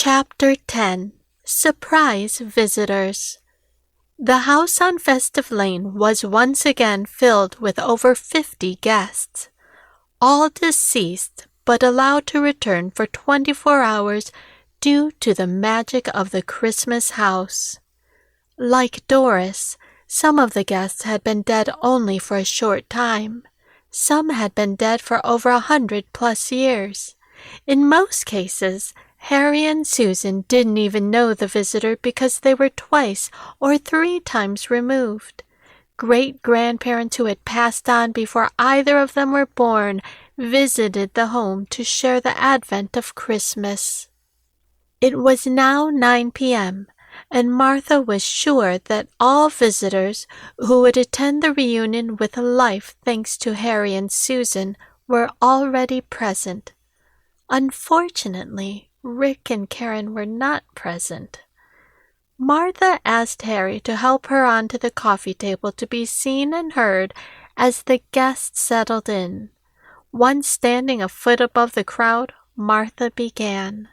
Chapter 10 Surprise Visitors. The house on Festive Lane was once again filled with over 50 guests, all deceased but allowed to return for 24 hours due to the magic of the Christmas house. Like Doris, some of the guests had been dead only for a short time. Some had been dead for over 100+ years. In most cases, Harry and Susan didn't even know the visitor because they were twice or 3 times removed. Great-grandparents who had passed on before either of them were born visited the home to share the advent of Christmas. It was now 9 p.m., and Martha was sure that all visitors who would attend the reunion with life thanks to Harry and Susan were already present. Unfortunately, Rick and Carin were not present. Martha asked Harry to help her onto the coffee table to be seen and heard as the guests settled in. Once standing a foot above the crowd, Martha began.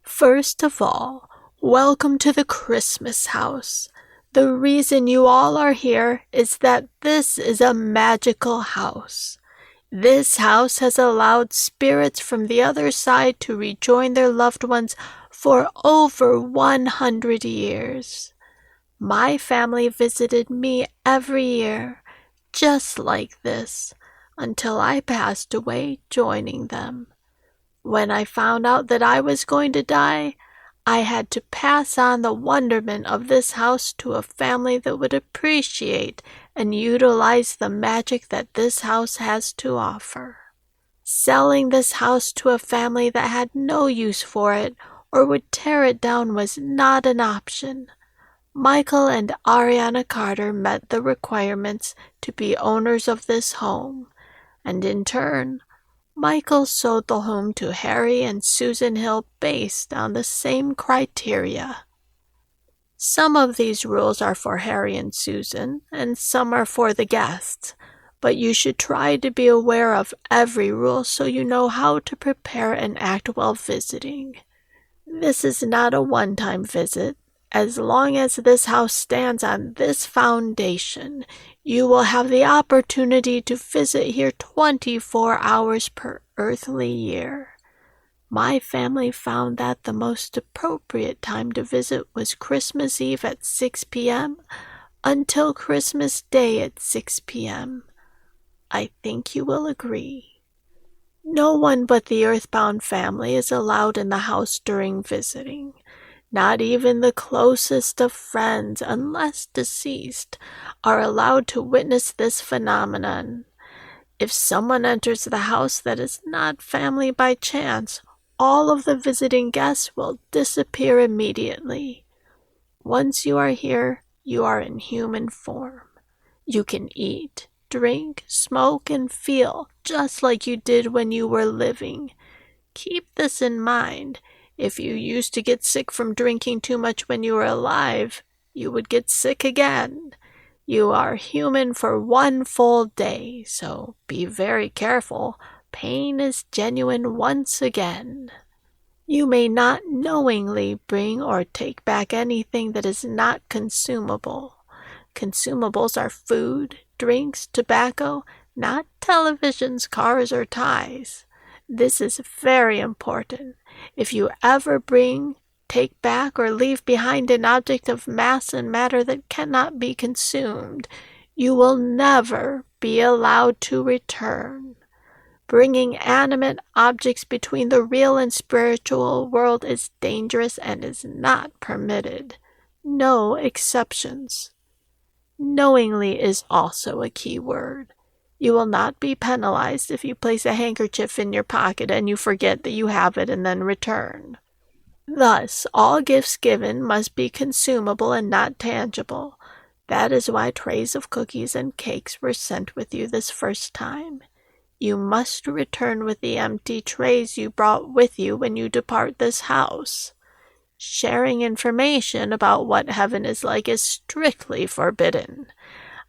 "First of all, welcome to the Christmas house. The reason you all are here is that this is a magical house. This house has allowed spirits from the other side to rejoin their loved ones for over 100 years. My family visited me every year, just like this, until I passed away joining them. When I found out that I was going to die, I had to pass on the wonderment of this house to a family that would appreciate and utilize the magic that this house has to offer. Selling this house to a family that had no use for it or would tear it down was not an option. Michael and Ariana Carter met the requirements to be owners of this home, and in turn, Michael sold the home to Harry and Susan Hill based on the same criteria. Some of these rules are for Harry and Susan, and some are for the guests, but you should try to be aware of every rule so you know how to prepare and act while visiting. This is not a one-time visit. As long as this house stands on this foundation, you will have the opportunity to visit here 24 hours per earthly year. My family found that the most appropriate time to visit was Christmas Eve at 6 p.m. until Christmas Day at 6 p.m. I think you will agree. No one but the earthbound family is allowed in the house during visiting. Not even the closest of friends, unless deceased, are allowed to witness this phenomenon. If someone enters the house that is not family by chance, all of the visiting guests will disappear immediately. Once you are here, you are in human form. You can eat, drink, smoke, and feel just like you did when you were living. Keep this in mind. If you used to get sick from drinking too much when you were alive, you would get sick again. You are human for 1 full day, so be very careful. Pain is genuine once again. You may not knowingly bring or take back anything that is not consumable. Consumables are food, drinks, tobacco, not televisions, cars, or ties. This is very important. If you ever bring, take back, or leave behind an object of mass and matter that cannot be consumed, you will never be allowed to return. Bringing animate objects between the real and spiritual world is dangerous and is not permitted. No exceptions. Knowingly is also a key word. You will not be penalized if you place a handkerchief in your pocket and you forget that you have it and then return. Thus, all gifts given must be consumable and not tangible. That is why trays of cookies and cakes were sent with you this first time. You must return with the empty trays you brought with you when you depart this house. Sharing information about what heaven is like is strictly forbidden.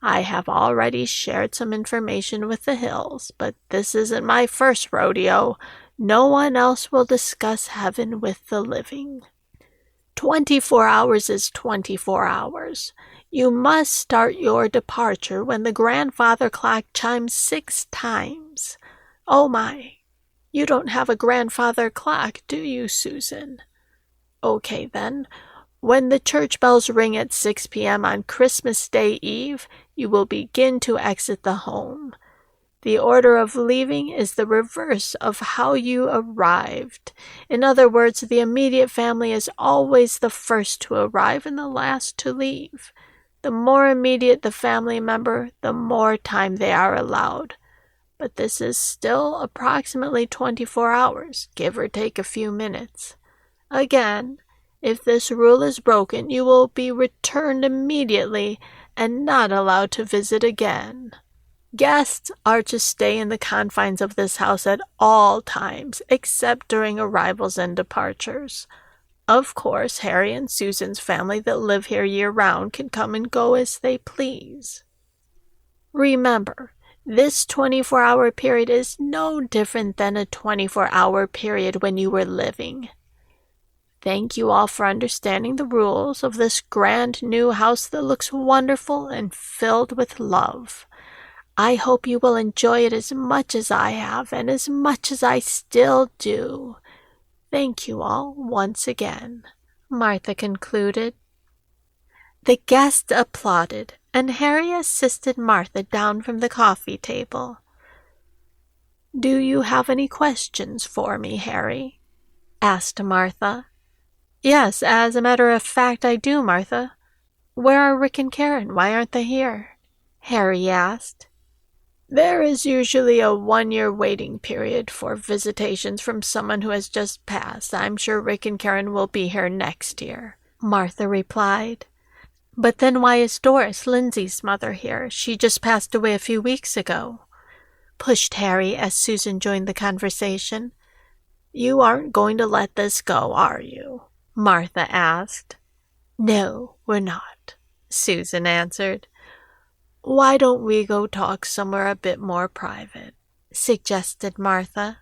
I have already shared some information with the Hills, but this isn't my first rodeo. No one else will discuss heaven with the living. 24 hours is 24 hours. You must start your departure when the grandfather clock chimes 6 times. Oh my, you don't have a grandfather clock, do you, Susan? Okay then. When the church bells ring at 6 p.m. on Christmas Day Eve, you will begin to exit the home. The order of leaving is the reverse of how you arrived. In other words, the immediate family is always the first to arrive and the last to leave. The more immediate the family member, the more time they are allowed. But this is still approximately 24 hours, give or take a few minutes. Again, if this rule is broken, you will be returned immediately and not allowed to visit again. Guests are to stay in the confines of this house at all times, except during arrivals and departures. Of course, Harry and Susan's family that live here year-round can come and go as they please. Remember, this 24-hour period is no different than a 24-hour period when you were living. Thank you all for understanding the rules of this grand new house that looks wonderful and filled with love. I hope you will enjoy it as much as I have and as much as I still do. Thank you all once again, Martha concluded. The guests applauded, and Harry assisted Martha down from the coffee table. Do you have any questions for me, Harry? Asked Martha. Yes, as a matter of fact, I do, Martha. Where are Rick and Carin? Why aren't they here? Harry asked. There is usually a 1-year waiting period for visitations from someone who has just passed. I'm sure Rick and Carin will be here next year, Martha replied. But then why is Doris, Lindsay's mother, here? She just passed away a few weeks ago, pushed Harry as Susan joined the conversation. You aren't going to let this go, are you? Martha asked. No, we're not, Susan answered. Why don't we go talk somewhere a bit more private? Suggested Martha.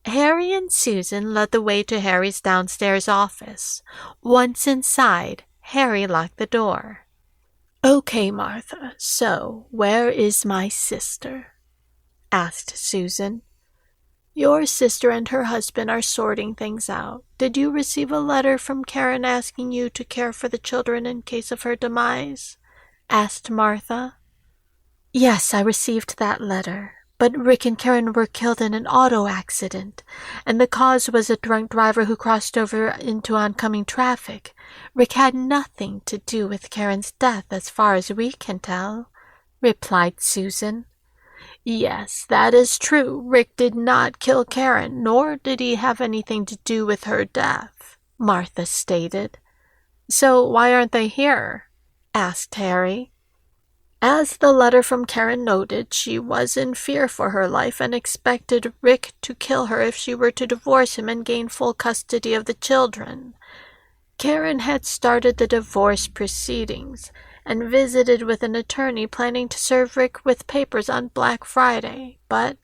Harry and Susan led the way to Harry's downstairs office. Once inside, Harry locked the door. Okay, Martha, so where is my sister? Asked Susan. Your sister and her husband are sorting things out. Did you receive a letter from Carin asking you to care for the children in case of her demise? Asked Martha. Yes, I received that letter, but Rick and Carin were killed in an auto accident, and the cause was a drunk driver who crossed over into oncoming traffic. Rick had nothing to do with Carin's death as far as we can tell, replied Susan. Yes, that is true. Rick did not kill Carin, nor did he have anything to do with her death, Martha stated. So why aren't they here? Asked Harry. As the letter from Carin noted, she was in fear for her life and expected Rick to kill her if she were to divorce him and gain full custody of the children. Carin had started the divorce proceedings and visited with an attorney planning to serve Rick with papers on Black Friday, but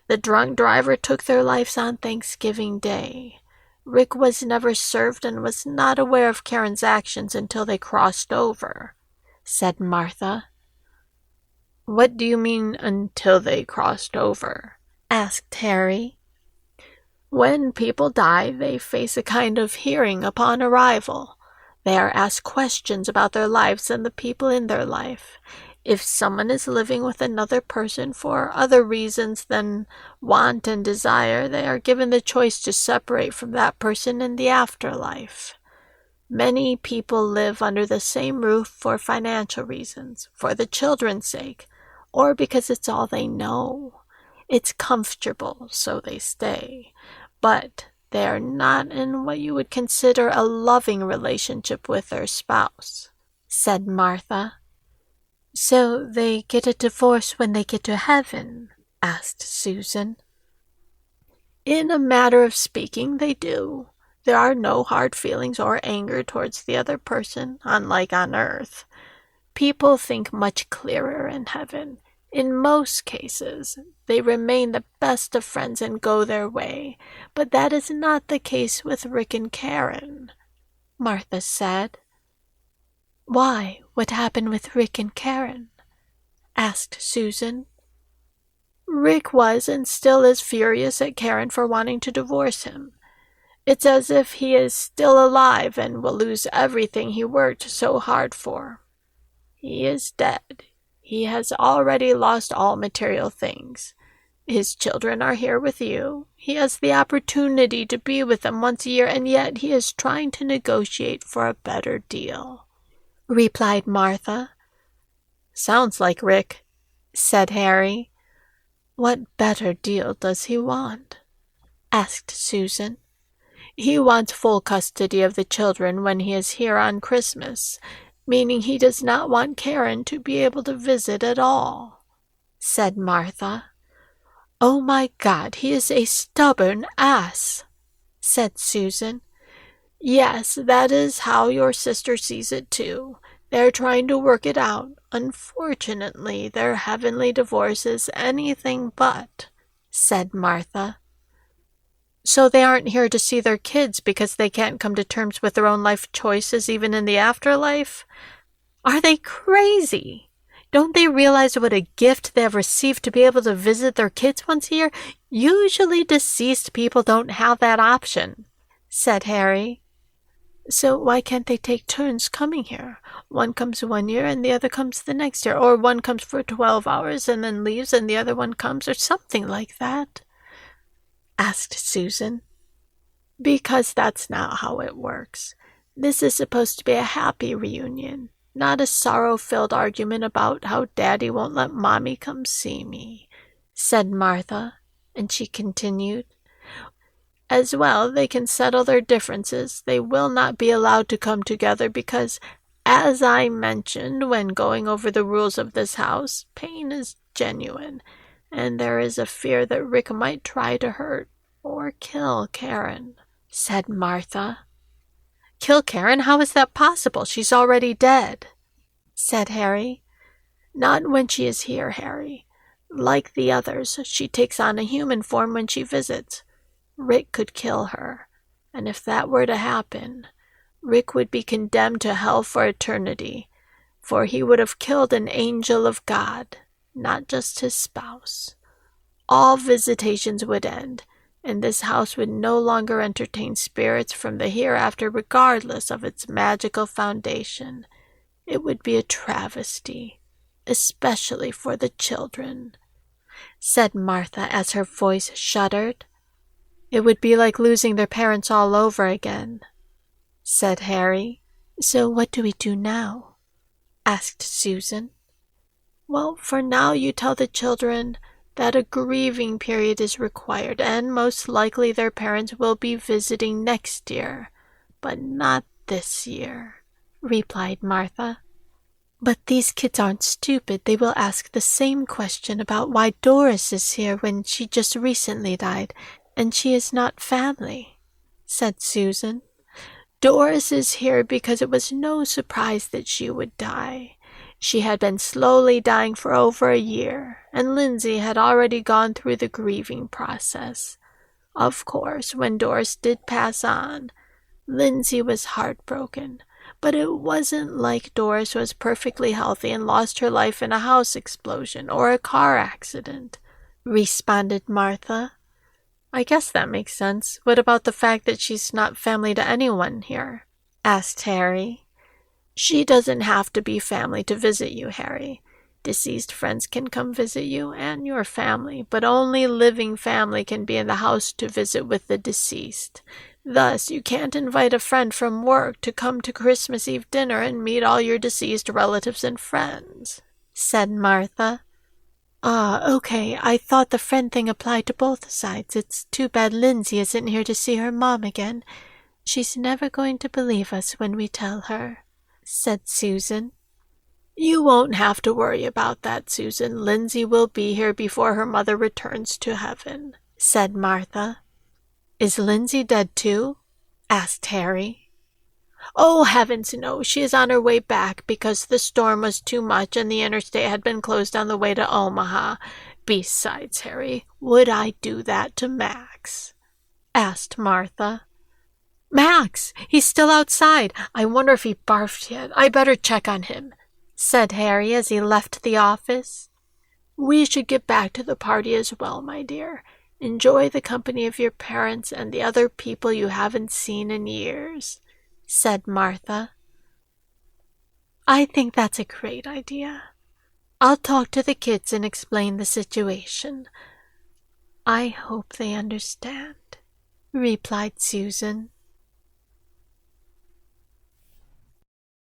the drunk driver took their lives on Thanksgiving Day. Rick was never served and was not aware of Carin's actions until they crossed over, said Martha. What do you mean, until they crossed over? Asked Harry. When people die, they face a kind of hearing upon arrival. They are asked questions about their lives and the people in their life. If someone is living with another person for other reasons than want and desire, they are given the choice to separate from that person in the afterlife. Many people live under the same roof for financial reasons, for the children's sake, or because it's all they know. It's comfortable, so they stay. But they are not in what you would consider a loving relationship with their spouse, said Martha. So they get a divorce when they get to heaven? Asked Susan. In a matter of speaking, they do. There are no hard feelings or anger towards the other person, unlike on earth. People think much clearer in heaven. In most cases, they remain the best of friends and go their way, but that is not the case with Rick and Carin, Martha said. Why? What happened with Rick and Carin? Asked Susan. Rick was and still is furious at Carin for wanting to divorce him. It's as if he is still alive and will lose everything he worked so hard for. He is dead. He has already lost all material things. His children are here with you. He has the opportunity to be with them once a year, and yet he is trying to negotiate for a better deal, replied Martha. Sounds like Rick, said Harry. What better deal does he want? Asked Susan. He wants full custody of the children when he is here on Christmas, meaning he does not want Carin to be able to visit at all, said Martha. Oh my God, he is a stubborn ass, said Susan. Yes, that is how your sister sees it too. They're trying to work it out. Unfortunately, their heavenly divorce is anything but, said Martha. So they aren't here to see their kids because they can't come to terms with their own life choices even in the afterlife? Are they crazy? Don't they realize what a gift they have received to be able to visit their kids once a year? Usually deceased people don't have that option, said Harry. So why can't they take turns coming here? One comes 1 year and the other comes the next year, or one comes for 12 hours and then leaves and the other one comes, or something like that, asked Susan. Because that's not how it works. This is supposed to be a happy reunion, not a sorrow-filled argument about how Daddy won't let Mommy come see me, said Martha, and she continued. As well, they can settle their differences. They will not be allowed to come together because, as I mentioned when going over the rules of this house, pain is genuine, and there is a fear that Rick might try to hurt or kill Carin, said Martha. Kill Carin? How is that possible? She's already dead, said Harry. Not when she is here, Harry. Like the others, she takes on a human form when she visits. Rick could kill her, and if that were to happen, Rick would be condemned to hell for eternity, for he would have killed an angel of God, not just his spouse. All visitations would end, and this house would no longer entertain spirits from the hereafter regardless of its magical foundation. It would be a travesty, especially for the children, said Martha as her voice shuddered. It would be like losing their parents all over again, said Harry. So what do we do now? Asked Susan. Well, for now you tell the children that a grieving period is required, and most likely their parents will be visiting next year, but not this year, replied Martha. But these kids aren't stupid. They will ask the same question about why Doris is here when she just recently died, and she is not family, said Susan. Doris is here because it was no surprise that she would die. She had been slowly dying for over a year, and Lindsay had already gone through the grieving process. Of course, when Doris did pass on, Lindsay was heartbroken, but it wasn't like Doris was perfectly healthy and lost her life in a house explosion or a car accident, responded Martha. I guess that makes sense. What about the fact that she's not family to anyone here? Asked Harry. She doesn't have to be family to visit you, Harry. Deceased friends can come visit you and your family, but only living family can be in the house to visit with the deceased. Thus, you can't invite a friend from work to come to Christmas Eve dinner and meet all your deceased relatives and friends, said Martha. Okay, I thought the friend thing applied to both sides. It's too bad Lindsay isn't here to see her mom again. She's never going to believe us when we tell her, said Susan. You won't have to worry about that, Susan. Lindsay will be here before her mother returns to heaven, said Martha. Is Lindsay dead too? Asked Harry. Oh, heavens, no. She is on her way back because the storm was too much and the interstate had been closed on the way to Omaha. Besides, Harry, would I do that to Max? Asked Martha. Max! He's still outside. I wonder if he barfed yet. I better check on him, said Harry as he left the office. We should get back to the party as well, my dear. Enjoy the company of your parents and the other people you haven't seen in years, said Martha. I think that's a great idea. I'll talk to the kids and explain the situation. I hope they understand, replied Susan.